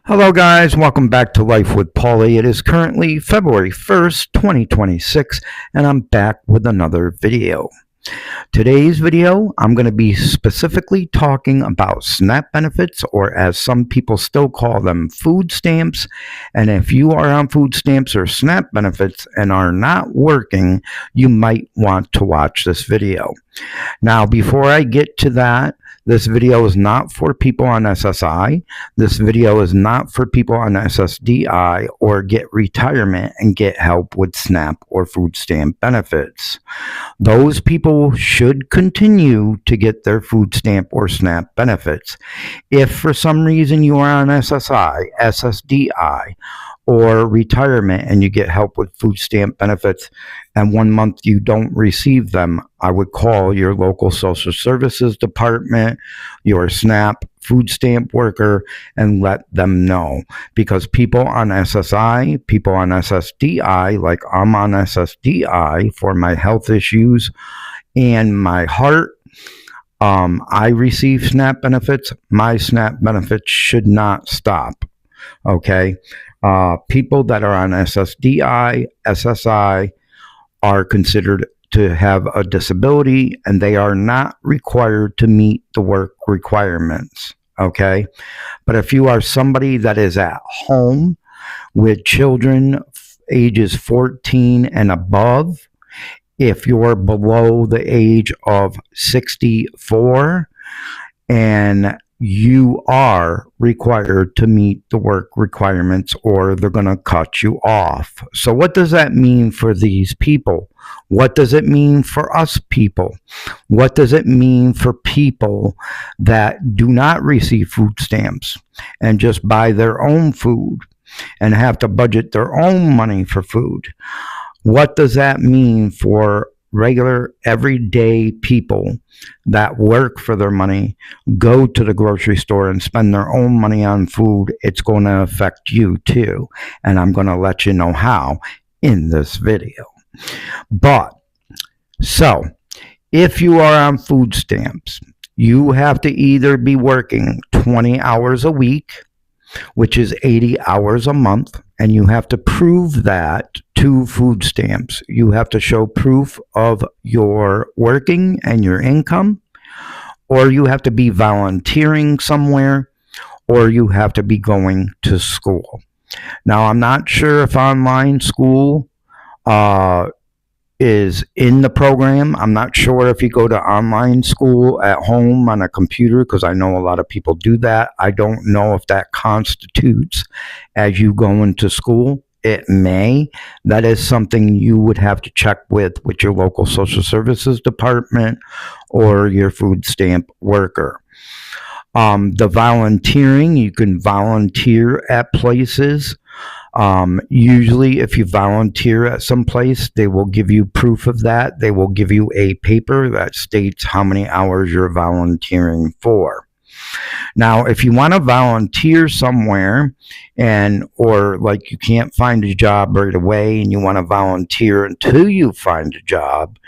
Hello, guys. Welcome back to Life with Pauly. It is currently February 1st, 2026, and I'm back with another video. Today's video, I'm going to be specifically talking about SNAP benefits, or as some people still call them, food stamps. And if you are on food stamps or SNAP benefits and are not working, you might want to watch this video. Now, before I get to that, this video is not for people on SSI. This video is not for people on SSDI or get retirement and get help with SNAP or food stamp benefits. Those people should continue to get their food stamp or SNAP benefits. If for some reason you are on SSI, SSDI, or retirement and you get help with food stamp benefits and 1 month you don't receive them, I would call your local social services department, your SNAP food stamp worker, and let them know. Because people on SSI, people on SSDI, like I'm on SSDI for my health issues and my heart, I receive SNAP benefits. My SNAP benefits should not stop. Okay? People that are on SSDI, SSI are considered to have a disability and they are not required to meet the work requirements. Okay? But if you are somebody that is at home with children ages 14 and above, if you're below the age of 64 and you are required to meet the work requirements or they're going to cut you off. So what does that mean for these people? What does it mean for us people? What does it mean for people that do not receive food stamps and just buy their own food and have to budget their own money for food? What does that mean for regular, everyday people that work for their money, go to the grocery store and spend their own money on food? It's going to affect you too. And I'm going to let you know how in this video. So, if you are on food stamps, you have to either be working 20 hours a week, which is 80 hours a month, and you have to prove that to food stamps. You have to show proof of your working and your income, or you have to be volunteering somewhere, or you have to be going to school. Now, I'm not sure if online school is in the program. I'm not sure if you go to online school at home on a computer, because I know a lot of people do that. I don't know if that constitutes as you going to school. It may. That is something you would have to check with your local social services department or your food stamp worker. The volunteering, you can volunteer at places. Usually if you volunteer at some place, they will give you proof of that. They will give you a paper that states how many hours you're volunteering for. Now, if you want to volunteer somewhere or like you can't find a job right away and you want to volunteer until you find a job,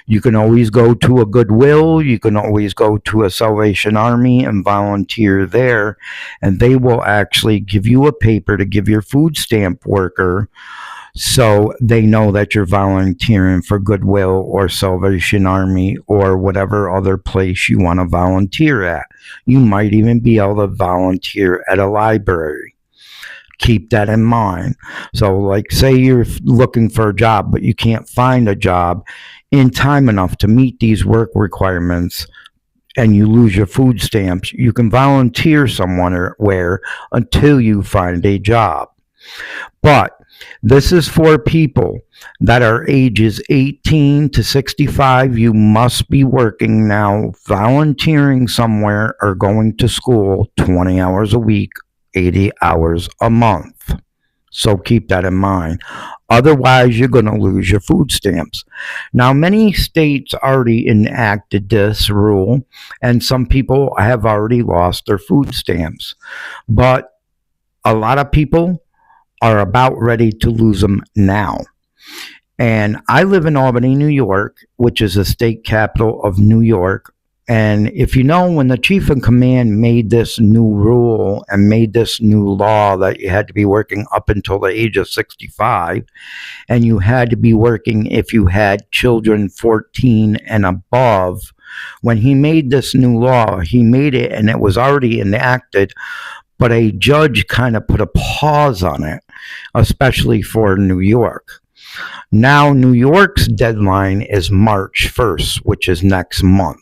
you can always go to a Goodwill. You can always go to a Salvation Army and volunteer there, and they will actually give you a paper to give your food stamp worker so they know that you're volunteering for Goodwill or Salvation Army or whatever other place you want to volunteer at. You might even be able to volunteer at a library. Keep that in mind. So like say you're looking for a job, but you can't find a job in time enough to meet these work requirements and you lose your food stamps, you can volunteer somewhere until you find a job. But this is for people that are ages 18 to 65. You must be working now, volunteering somewhere, or going to school 20 hours a week, 80 hours a month. So keep that in mind. Otherwise, you're going to lose your food stamps. Now, many states already enacted this rule, and some people have already lost their food stamps. But a lot of people are about ready to lose them now. And I live in Albany, New York, which is the state capital of New York. And if you know, when the chief in command made this new rule and made this new law that you had to be working up until the age of 65, and you had to be working if you had children 14 and above, when he made this new law, he made it and it was already enacted, but a judge kind of put a pause on it, especially for New York. Now, New York's deadline is March 1st, which is next month.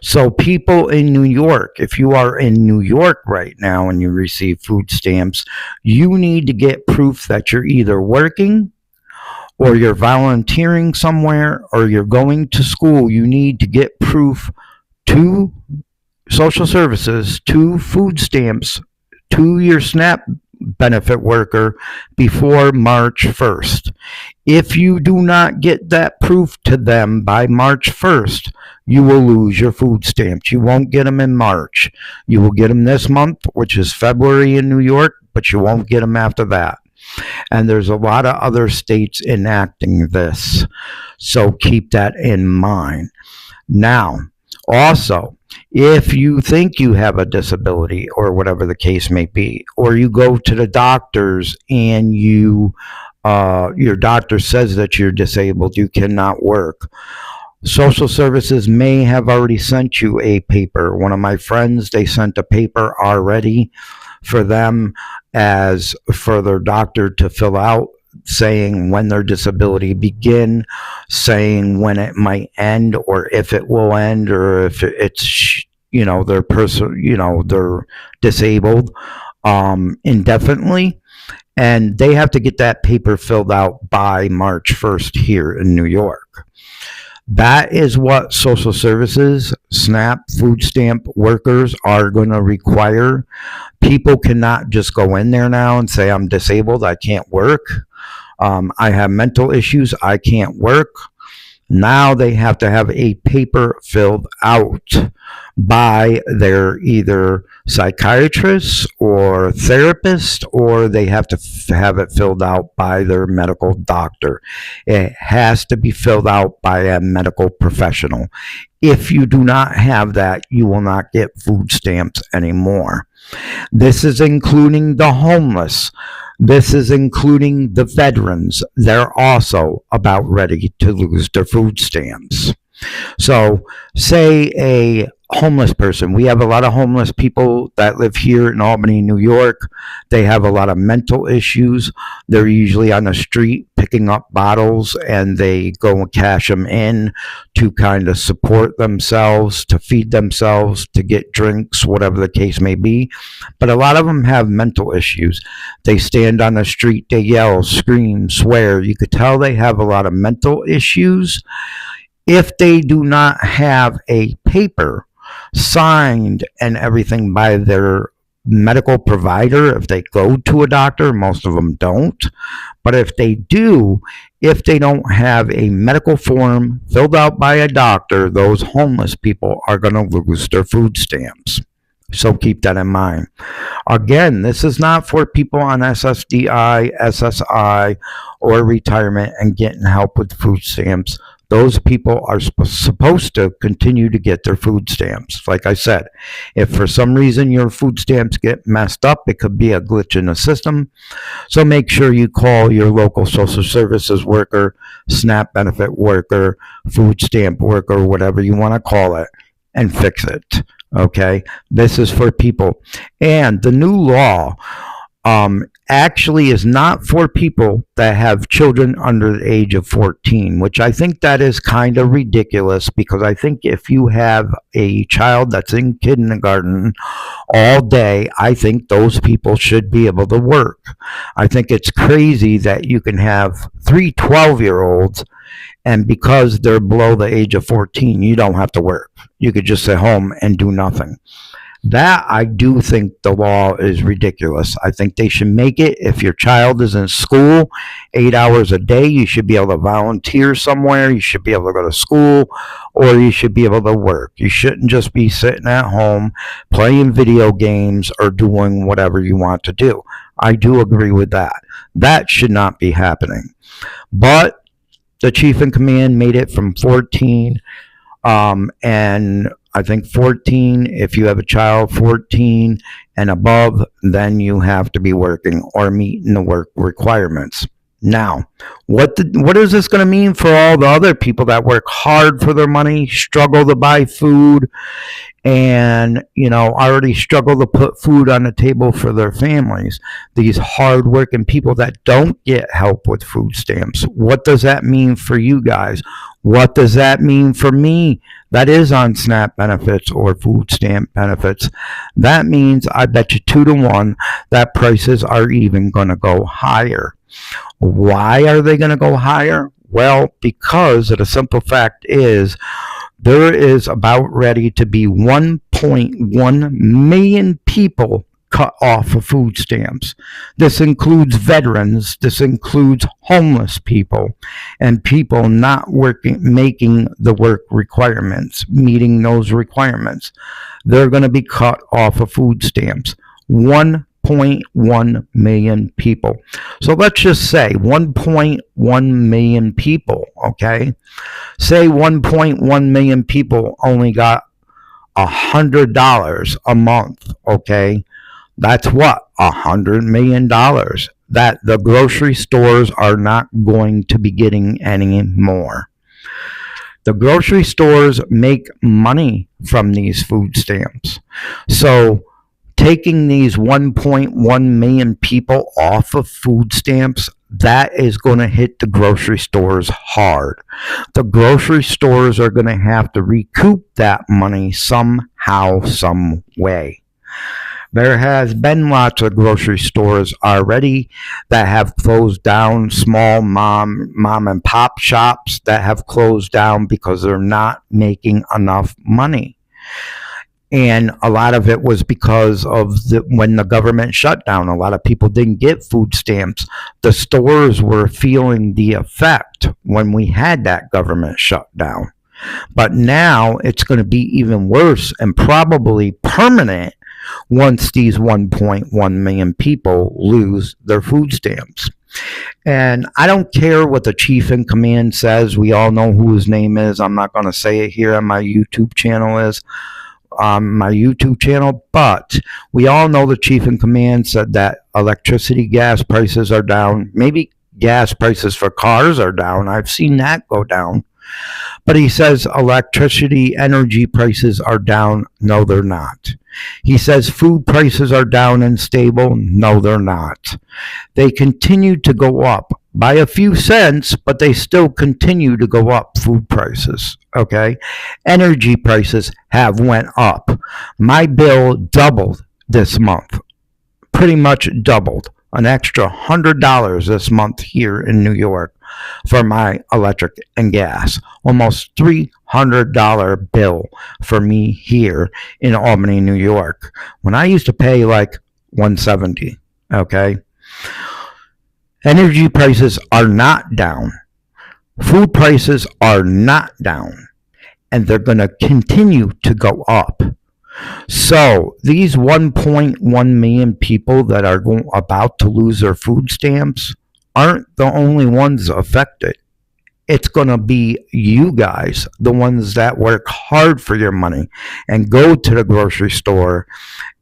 So people in New York, if you are in New York right now and you receive food stamps, you need to get proof that you're either working or you're volunteering somewhere or you're going to school. You need to get proof to social services, to food stamps, to your SNAP benefit worker before March 1st. If you do not get that proof to them by March 1st, you will lose your food stamps. You won't get them in March. You will get them this month, which is February in New York, but you won't get them after that. And there's a lot of other states enacting this. So keep that in mind. Now, also, if you think you have a disability or whatever the case may be, or you go to the doctors and your doctor says that you're disabled, you cannot work, social services may have already sent you a paper. One of my friends, they sent a paper already for them as for their doctor to fill out, saying when their disability begin, saying when it might end, or if it will end, or if it's they're disabled indefinitely, and they have to get that paper filled out by March 1st here in New York. That is what social services, SNAP, food stamp workers are going to require. People cannot just go in there now and say, I'm disabled, I can't work. I have mental issues, I can't work. Now they have to have a paper filled out by their either psychiatrist or therapist, or they have to have it filled out by their medical doctor. It has to be filled out by a medical professional. If you do not have that, you will not get food stamps anymore. This is including the homeless. This is including the veterans. They're also about ready to lose their food stamps. So, say a homeless person. We have a lot of homeless people that live here in Albany, New York. They have a lot of mental issues. They're usually on the street picking up bottles, and they go and cash them in to kind of support themselves, to feed themselves, to get drinks, whatever the case may be. But a lot of them have mental issues. They stand on the street, they yell, scream, swear. You could tell they have a lot of mental issues. If they do not have a paper signed and everything by their medical provider, if they go to a doctor, most of them don't. But if they do, if they don't have a medical form filled out by a doctor, those homeless people are going to lose their food stamps. So keep that in mind. Again, this is not for people on SSDI, SSI, or retirement and getting help with food stamps. Those people are supposed to continue to get their food stamps. Like I said, if for some reason your food stamps get messed up, it could be a glitch in the system. So make sure you call your local social services worker, SNAP benefit worker, food stamp worker, whatever you want to call it, and fix it. Okay? This is for people. And the new law actually is not for people that have children under the age of 14, which I think that is kind of ridiculous, because I think if you have a child that's in kindergarten all day, I think those people should be able to work. I think it's crazy that you can have 3 12-year-olds, and because they're below the age of 14, you don't have to work. You could just sit home and do nothing. That, I do think the law is ridiculous. I think they should make it, if your child is in school 8 hours a day, you should be able to volunteer somewhere, you should be able to go to school, or you should be able to work. You shouldn't just be sitting at home playing video games or doing whatever you want to do. I do agree with that. That should not be happening. But the chief in command made it from 14 And I think 14, if you have a child 14 and above, then you have to be working or meeting the work requirements. Now, what is this going to mean for all the other people that work hard for their money, struggle to buy food, and already struggle to put food on the table for their families? These hardworking people that don't get help with food stamps. What does that mean for you guys? What does that mean for me that is on SNAP benefits or food stamp benefits? That means I bet you 2 to 1 that prices are even going to go higher. Why are they going to go higher? Well, because the simple fact is there is about ready to be 1.1 million people cut off of food stamps. This includes veterans, this includes homeless people, and people not making the work requirements, meeting those requirements. They're going to be cut off of food stamps. 1.1 million people. So let's just say 1.1 million people, okay? Say 1.1 million people only got $100 a month, okay? That's what? $100 million that the grocery stores are not going to be getting anymore. The grocery stores make money from these food stamps. So taking these 1.1 million people off of food stamps, that is going to hit the grocery stores hard. The grocery stores are going to have to recoup that money somehow, some way. There has been lots of grocery stores already that have closed down, small mom and pop shops that have closed down because they're not making enough money. And a lot of it was because of when the government shut down. A lot of people didn't get food stamps. The stores were feeling the effect when we had that government shutdown. But now it's going to be even worse and probably permanent once these 1.1 million people lose their food stamps. And I don't care what the chief in command says. We all know who his name is. I'm not going to say it here on my YouTube channel but we all know the chief in command said that electricity, gas prices are down. Maybe gas prices for cars are down. I've seen that go down. But he says electricity, energy prices are down. No, they're not. He says food prices are down and stable. No, they're not. They continue to go up by a few cents, but they still continue to go up, food prices, okay? Energy prices have went up. My bill doubled this month, pretty much doubled, an extra $100 this month here in New York for my electric and gas. Almost $300 bill for me here in Albany, New York, when I used to pay like $170, okay? Energy prices are not down. Food prices are not down. And they're going to continue to go up. So these 1.1 million people that are about to lose their food stamps aren't the only ones affected. It's going to be you guys, the ones that work hard for your money and go to the grocery store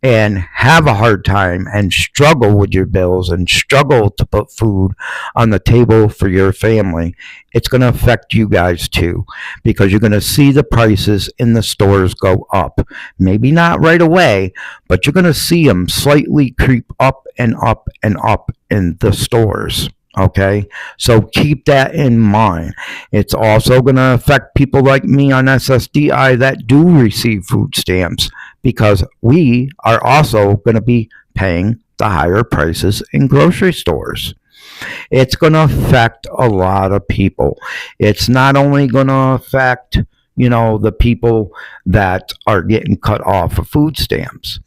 and have a hard time and struggle with your bills and struggle to put food on the table for your family. It's going to affect you guys too, because you're going to see the prices in the stores go up. Maybe not right away, but you're going to see them slightly creep up and up and up in the stores. Okay, so keep that in mind. It's also going to affect people like me on SSDI that do receive food stamps, because we are also going to be paying the higher prices in grocery stores. It's going to affect a lot of people. It's not only going to affect, the people that are getting cut off of food stamps.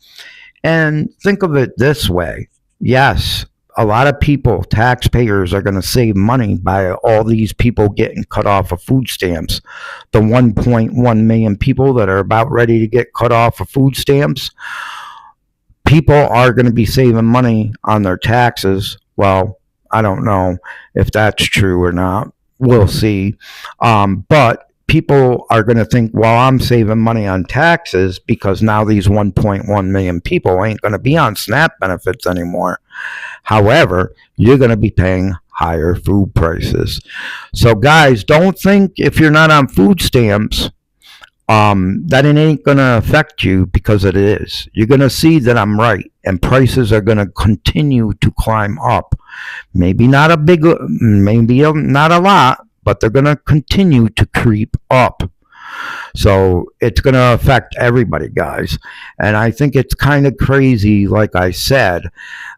And think of it this way. Yes, a lot of people, taxpayers, are going to save money by all these people getting cut off of food stamps. The 1.1 million people that are about ready to get cut off of food stamps, people are going to be saving money on their taxes. Well, I don't know if that's true or not. We'll see. But people are going to think, well, I'm saving money on taxes because now these 1.1 million people ain't going to be on SNAP benefits anymore. However, you're going to be paying higher food prices. So guys, don't think if you're not on food stamps that it ain't going to affect you, because it is. You're going to see that I'm right, and prices are going to continue to climb up. Maybe not not a lot, but they're going to continue to creep up. So it's going to affect everybody, guys. And I think it's kind of crazy, like I said,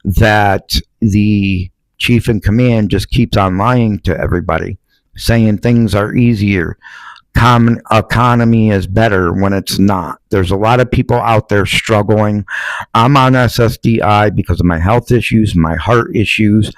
that the chief in command just keeps on lying to everybody, saying things are easier. Common economy is better when it's not. There's a lot of people out there struggling. I'm on SSDI because of my health issues, my heart issues.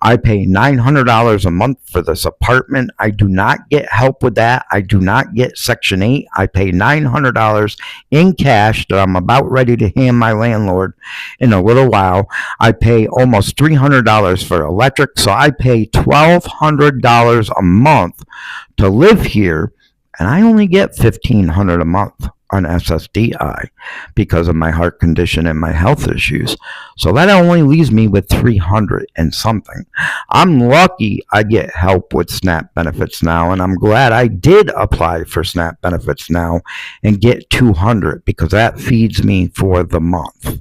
I pay $900 a month for this apartment. I do not get help with that. I do not get Section 8. I pay $900 in cash that I'm about ready to hand my landlord in a little while. I pay almost $300 for electric, so I pay $1,200 a month to live here. And I only get $1,500 a month on SSDI because of my heart condition and my health issues. So that only leaves me with $300 and something. I'm lucky I get help with SNAP benefits now, and I'm glad I did apply for SNAP benefits now and get $200 because that feeds me for the month.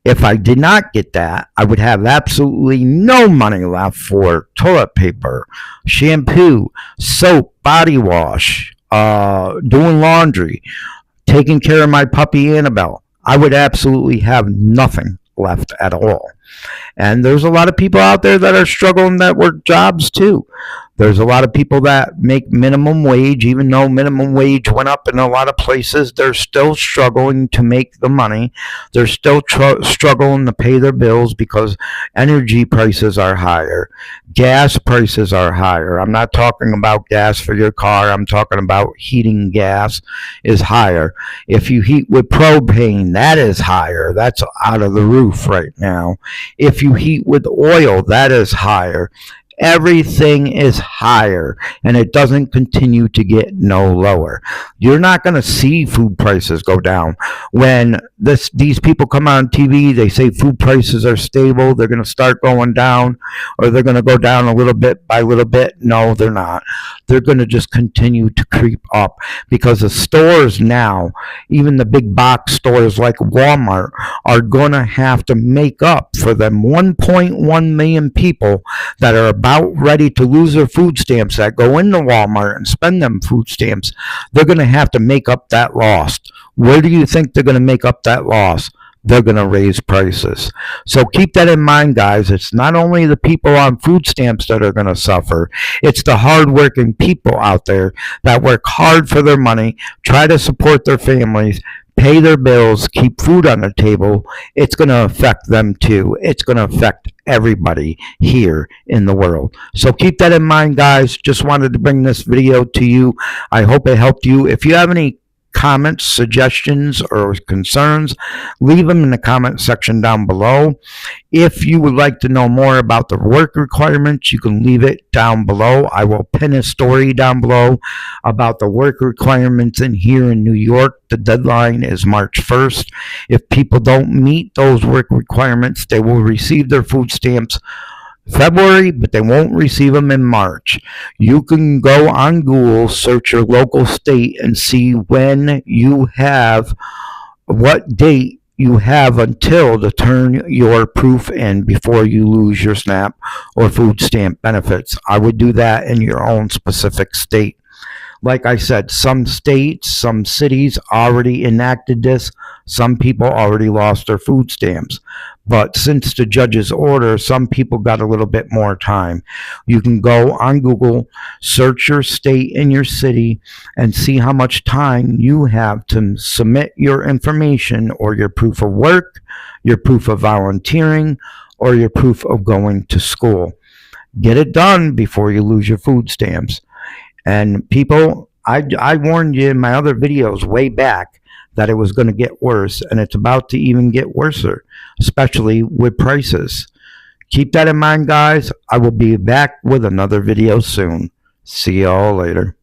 If I did not get that, I would have absolutely no money left for toilet paper, shampoo, soap, body wash, doing laundry, taking care of my puppy Annabelle. I would absolutely have nothing left at all. And there's a lot of people out there that are struggling that work jobs too. There's a lot of people that make minimum wage. Even though minimum wage went up in a lot of places, they're still struggling to make the money. They're still struggling to pay their bills because energy prices are higher. Gas prices are higher. I'm not talking about gas for your car. I'm talking about heating gas is higher. If you heat with propane, that is higher. That's out of the roof right now. If you heat with oil, that is higher. Everything is higher, and it doesn't continue to get no lower. You're not going to see food prices go down. When these people come on TV, they say food prices are stable, they're going to start going down, or they're going to go down a little bit by little bit. No, they're not. They're going to just continue to creep up because the stores now, even the big box stores like Walmart, are going to have to make up for them 1.1 million people that are about ready to lose their food stamps, that go into Walmart and spend them food stamps. They're going to have to make up that loss. Where do you think they're going to make up that loss? They're going to raise prices. So keep that in mind, guys. It's not only the people on food stamps that are going to suffer. It's the hardworking people out there that work hard for their money, try to support their families, pay their bills, keep food on the table. It's going to affect them too. It's going to affect everybody here in the world. So keep that in mind, guys. Just wanted to bring this video to you. I hope it helped you. If you have any comments, suggestions, or concerns, leave them in the comment section down below. If you would like to know more about the work requirements, you can leave it down below. I will pin a story down below about the work requirements in here in New York. The deadline is March 1st. If people don't meet those work requirements, they will receive their food stamps February, but they won't receive them in March. You can go on Google, search your local state, and see when you have, what date you have until to turn your proof in before you lose your SNAP or food stamp benefits. I would do that in your own specific state. Like I said, some states, some cities already enacted this. Some people already lost their food stamps. But since the judge's order, some people got a little bit more time. You can go on Google, search your state and your city, and see how much time you have to submit your information or your proof of work, your proof of volunteering, or your proof of going to school. Get it done before you lose your food stamps. And people, I warned you in my other videos way back that it was going to get worse, and it's about to even get worse, especially with prices. Keep that in mind, guys. I will be back with another video soon. See y'all later.